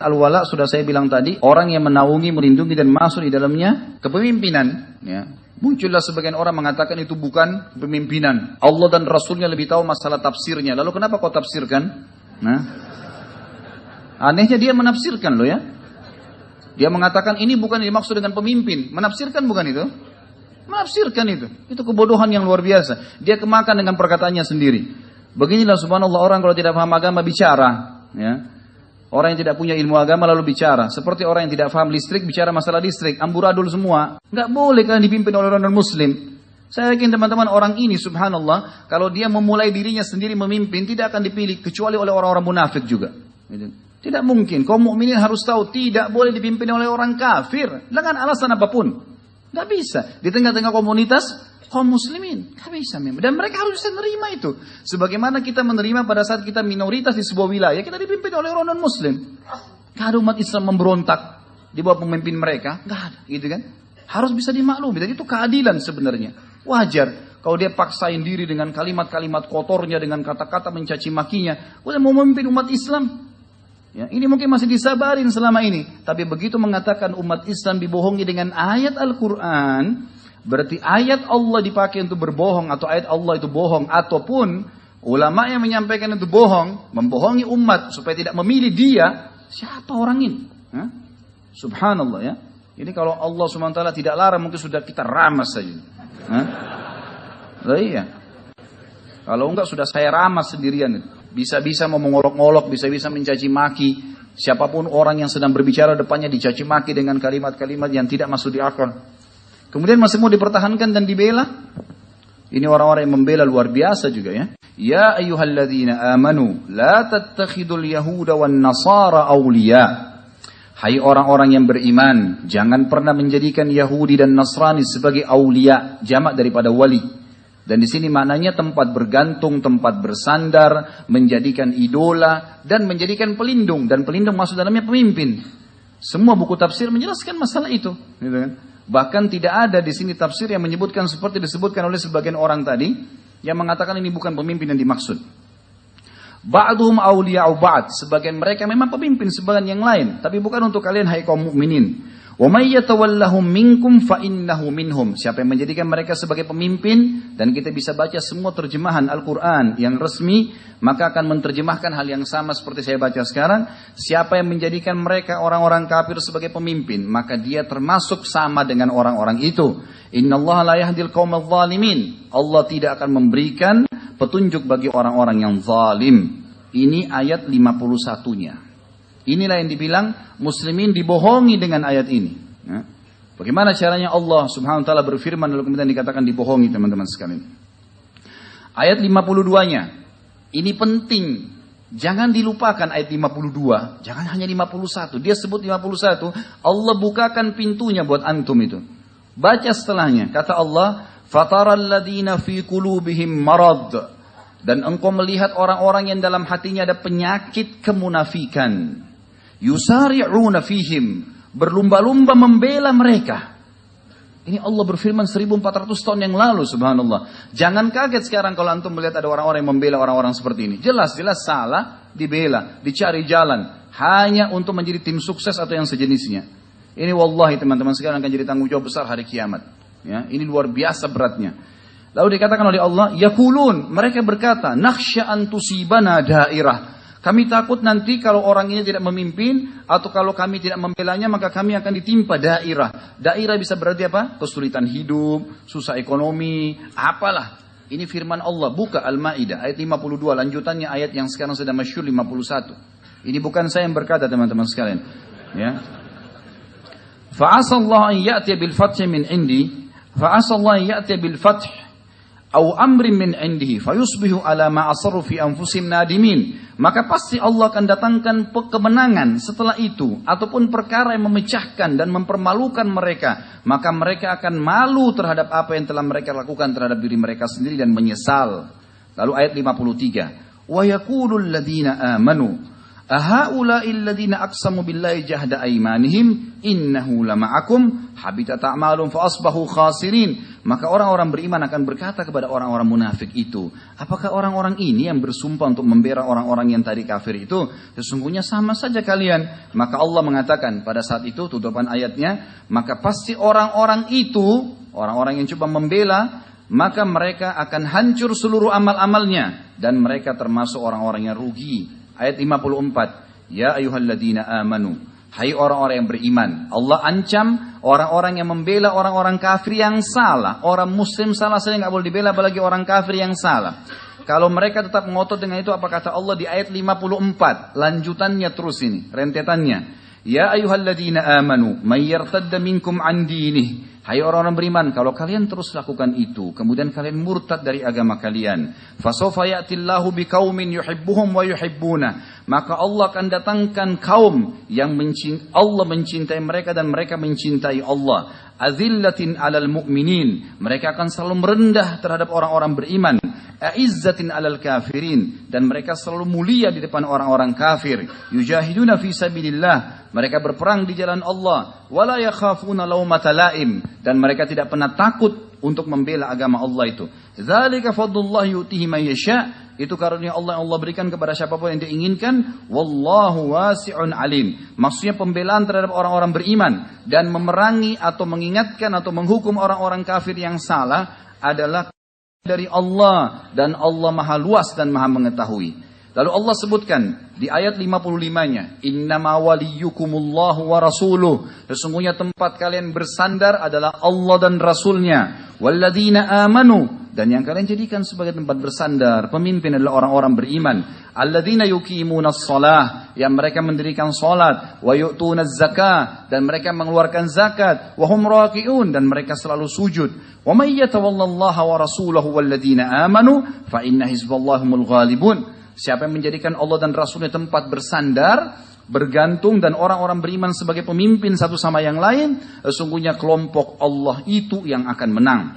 Al-wala sudah saya bilang tadi, orang yang menaungi, melindungi dan masuk di dalamnya kepemimpinan. Ya. Muncullah sebagian orang mengatakan itu bukan kepemimpinan. Allah dan Rasulnya lebih tahu masalah tafsirnya. Lalu kenapa kau tafsirkan? Nah, anehnya dia menafsirkan loh ya. Dia mengatakan ini bukan dimaksud dengan pemimpin. Menafsirkan bukan itu? Menafsirkan itu. Itu kebodohan yang luar biasa. Dia kemakan dengan perkataannya sendiri. Beginilah subhanallah orang kalau tidak paham agama bicara. Ya. Orang yang tidak punya ilmu agama lalu bicara. Seperti orang yang tidak paham listrik bicara masalah listrik. Amburadul semua. Nggak boleh kalian dipimpin oleh orang non-muslim. Saya yakin teman-teman orang ini subhanallah. Kalau dia memulai dirinya sendiri memimpin tidak akan dipilih. Kecuali oleh orang-orang munafik juga. Tidak mungkin. Kaum mukminin harus tahu tidak boleh dipimpin oleh orang kafir. Dengan alasan apapun. Nggak bisa. Di tengah-tengah komunitas kaum muslimin, gak bisa memang. Dan mereka harus bisa menerima itu. Sebagaimana kita menerima pada saat kita minoritas di sebuah wilayah, kita dipimpin oleh orang non-muslim. Gak ada umat Islam memberontak di bawah pemimpin mereka, gak ada, gitu kan? Harus bisa dimaklumi. Dan itu keadilan sebenarnya. Wajar. Kalau dia paksain diri dengan kalimat-kalimat kotornya, dengan kata-kata mencaci makinya, udah mau memimpin umat Islam. Ya, ini mungkin masih disabarin selama ini. Tapi begitu mengatakan umat Islam dibohongi dengan ayat Al-Quran, berarti ayat Allah dipakai untuk berbohong atau ayat Allah itu bohong ataupun ulama yang menyampaikan itu bohong, membohongi umat supaya tidak memilih dia, siapa orang ini? Hah? Subhanallah ya. Ini kalau Allah SWT tidak larang mungkin sudah kita ramas saja. Iya. Kalau enggak sudah saya ramas sendirian. Bisa-bisa mau mengolok-olok, bisa-bisa mencaci maki. Siapapun orang yang sedang berbicara depannya dicaci maki dengan kalimat-kalimat yang tidak masuk di akal. Kemudian masih mau dipertahankan dan dibela. Ini orang-orang yang membela luar biasa juga ya. Ya ayyuhalladzina amanu la tattakhidul yahuda wan nasara awliya. Hai orang-orang yang beriman, jangan pernah menjadikan Yahudi dan Nasrani sebagai awliya, jamak daripada wali. Dan di sini maknanya tempat bergantung, tempat bersandar, menjadikan idola dan menjadikan pelindung, dan pelindung maksud dalamnya pemimpin. Semua buku tafsir menjelaskan masalah itu, gitu kan? Bahkan tidak ada di sini tafsir yang menyebutkan seperti disebutkan oleh sebagian orang tadi yang mengatakan ini bukan pemimpin yang dimaksud. Ba'duhum awliya'u ba'd, sebagian mereka memang pemimpin sebagian yang lain, tapi bukan untuk kalian hai kaum mukminin. Wa may yatawallahum minkum fa innahu minhum. Siapa yang menjadikan mereka sebagai pemimpin, dan kita bisa baca semua terjemahan Al-Qur'an yang resmi, maka akan menerjemahkan hal yang sama seperti saya baca sekarang. Siapa yang menjadikan mereka orang-orang kafir sebagai pemimpin, maka dia termasuk sama dengan orang-orang itu. Innallaha la yahdil qaumadz zalimin. Allah tidak akan memberikan petunjuk bagi orang-orang yang zalim. Ini ayat 51-nya. Inilah yang dibilang muslimin dibohongi dengan ayat ini. Ya. Bagaimana caranya Allah subhanahu wa ta'ala berfirman lalu kemudian dikatakan dibohongi teman-teman sekalian. Ayat 52-nya. Ini penting. Jangan dilupakan ayat 52. Jangan hanya 51. Dia sebut 51. Allah bukakan pintunya buat antum itu. Baca setelahnya. Kata Allah, Fataral ladina fi qulubihim marad. Dan engkau melihat orang-orang yang dalam hatinya ada penyakit kemunafikan. Yusari'una fihim, berlumba-lumba membela mereka. Ini Allah berfirman 1400 tahun yang lalu subhanallah. Jangan kaget sekarang kalau antum melihat ada orang-orang yang membela orang-orang seperti ini. Jelas-jelas salah, dibela, dicari jalan. Hanya untuk menjadi tim sukses atau yang sejenisnya. Ini wallahi teman-teman sekarang akan jadi tanggung jawab besar hari kiamat. Ya, ini luar biasa beratnya. Lalu dikatakan oleh Allah, yakulun, mereka berkata, nakhsha an tusibana dairah. Kami takut nanti kalau orang ini tidak memimpin atau kalau kami tidak membelanya maka kami akan ditimpa dairah. Dairah bisa berarti apa? Kesulitan hidup, susah ekonomi, apalah. Ini firman Allah, buka Al-Maidah ayat 52, lanjutannya ayat yang sekarang sedang masyhur 51. Ini bukan saya yang berkata teman-teman sekalian. Ya. Fa'asallahu an ya'tiya bil fathi min indi, fa'asallahu an ya'tiya bil fath au amrin min indihi fayusbihu ala ma asarru fi anfusihim nadimin. Maka pasti Allah akan datangkan kemenangan setelah itu ataupun perkara yang memecahkan dan mempermalukan mereka, maka mereka akan malu terhadap apa yang telah mereka lakukan terhadap diri mereka sendiri dan menyesal. Lalu ayat 53, wa yaqulul ladina amanu Ahaula'il ladzina aqsamu billahi jahda aymanihim innahu lama'akum habitat a'malum fa asbahu khasirin. Maka orang-orang beriman akan berkata kepada orang-orang munafik itu, apakah orang-orang ini yang bersumpah untuk membela orang-orang yang tadi kafir itu? Sesungguhnya sama saja kalian. Maka Allah mengatakan pada saat itu, tutupan ayatnya, maka pasti orang-orang itu, orang-orang yang coba membela, maka mereka akan hancur seluruh amal-amalnya dan mereka termasuk orang-orang yang rugi. Ayat 54, ya ayyuhalladzina amanu, hai orang-orang yang beriman. Allah ancam orang-orang yang membela orang-orang kafir yang salah. Orang muslim salah saja nggak boleh dibela, apalagi orang kafir yang salah. Kalau mereka tetap ngotot dengan itu, apa kata Allah di ayat 54? Lanjutannya terus ini, rentetannya. Ya ayyuhalladzina amanu, may yartadda minkum an dinih. Hai orang-orang beriman, kalau kalian terus lakukan itu, kemudian kalian murtad dari agama kalian, fasawfa ya'tillahu biqaumin yuhibbuhum wa yuhibbuna, maka Allah akan datangkan kaum yang Allah mencintai mereka dan mereka mencintai Allah. Azillatin 'alal mu'minin, mereka akan selalu merendah terhadap orang-orang beriman. A'izzatin 'alal kafirin, dan mereka selalu mulia di depan orang-orang kafir. Yujahiduna fi sabilillah, mereka berperang di jalan Allah. Wala yakhafuna laumata laim, dan mereka tidak pernah takut untuk membela agama Allah itu. Dzalika fadlullah yu'tihi man yasha, itu karunia Allah yang Allah berikan kepada siapapun yang diinginkan. Wallahu wasi'un alim. Maksudnya pembelaan terhadap orang-orang beriman dan memerangi atau mengingatkan atau menghukum orang-orang kafir yang salah adalah dari Allah, dan Allah maha luas dan maha mengetahui. Lalu Allah sebutkan di ayat 55-nya, innama waliyukumullahu wa rasuluh, sesungguhnya tempat kalian bersandar adalah Allah dan Rasulnya. Walladzina amanu, dan yang kalian jadikan sebagai tempat bersandar, pemimpin adalah orang-orang beriman. Alladzina yuqimunas shalah, yang mereka mendirikan salat, wa yu'tunaz zakah, dan mereka mengeluarkan zakat, wa hum raki'un, dan mereka selalu sujud. Wa may yatawallallaha wa rasulahu walladzina amanu fa inna hizballahi humul ghalibun. Siapa yang menjadikan Allah dan Rasulnya tempat bersandar, bergantung, dan orang-orang beriman sebagai pemimpin satu sama yang lain, sesungguhnya kelompok Allah itu yang akan menang.